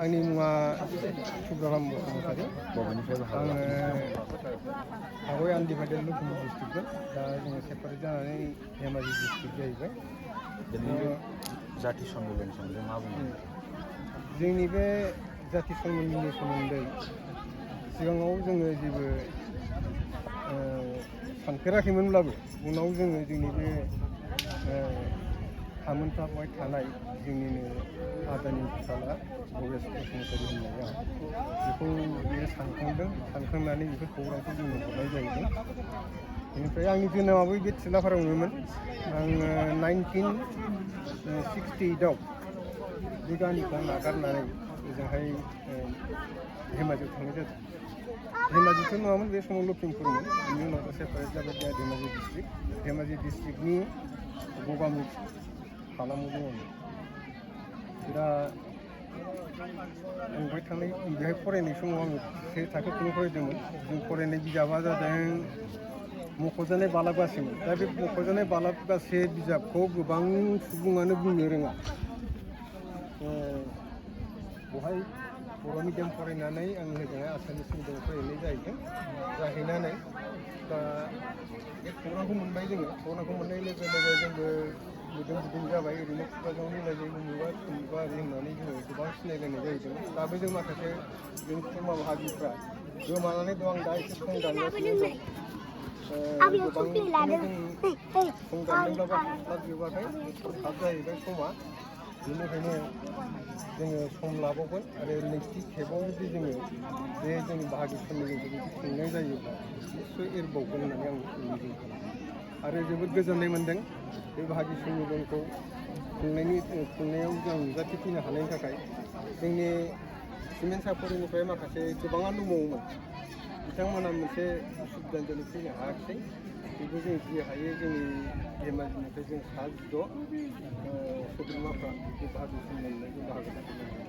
आंनि मुङा सुब्रहम बसुमतारी। आङो आवगाय आनडिभाइडेड लखिमपुर डिस्ट्रिक्टमोन, दा जोङो सेपारेट जानानै धेमाजि डिस्ट्रिक्ट जाहैबाय। जाति सम्मेलननि सोमोन्दै मा बुङो? जोंनि बे जाति सम्मेलननि सोमोन्दै सिगाङाव जोङो जेबो सानफेराखैमोनब्लाबो उनाव जोङो जोंनि बे हामोनथाबाय थानाय जोंनिनो आदानि फिसाला भबेस बसुमतारी होननाया बेखौ बियो सानखांनानै बेफोर खौरांखौ जोंनो हरनाय जाहैदों। बेनिफ्राय आंनि जोनोमाबो बे थिलाफारायावनोमोन। आङो 1968आव बे गामिखौ नागारनानै ओजोंहाय धेमाजियाव थांनाय जादों। धेमाजिथ' नङामोन, बे समाव लखिमपुरमोन। बिनि उनाव सेपारेट जाबाय दा धेमाजि डिस्ट्रिक्ट। धेमाजि डिस्ट्रिक्टनि गगामुख हालामाव दङमोन। दा बेवहाय थांनाय बेहाय फरायनाय समाव आङो से थाखोखौनो फरायदोंमोन। जों फरायनाय बिजाबा जादों मख'जानाय बालाबासिमोन। दा बे मख'जानाय बालाबासि बिजाबखौ गोबां सुबुङानो बुंनो रोङा। बेवहाय बर' मिडियाम फरायनानै आङो ओजोंहाय आसामिस मिडियाम फरायनाय जाहैनानै दा बे खौरांखौ मोनबाय जोङो। खौरांखौ मोननाय लोगो लोगो जोंबो गुदुं जाबाय। ओरैनो खुगाजों मिलायजायो उमुगा थुमुगा ओरै होननानै जोङो गोबां सिनायलायनाय जाहैदों। दाबो जों माखासे जों खुरमा बाहागिफ्रा गोमानानै दं। आं दा एसे सं दानगासिनो दं। गोबांखौनो जों सं दानदोंब्लाबो हास्लाबजोबाखै। थाब जाहैबाय समा। बेनिखायनो जोङो सम लाबावगोन आरो नैथि खेबाव जुदि जोङो बे जोंनि बाहागि सम्मेलनखौ जुदि खुंनाय जायोब्ला निस्सय एरबावगोन होननानै आं मिजिं खालामो। आरो जोबोद गोजोननाय मोन्दों बे बाहागि सम्मेलनखौ खुंनायाव जों नुजाथिफैनो हानायनि थाखाय। जोंनि सिमेन्ट सापरिनिफ्राय माखासे गोबाङानो दंबावोमोन। बिथांमोना मोनसे उसुबिदानि जोनै फैनो हायाखिसै। थेवबो जों जि हायो जोंनि धेमाजिनिफ्राय जों सा 6 सोद्रोमाफ्रा बे बाहागि सम्मेलनाय जों बाहागो लाफैनो हादों।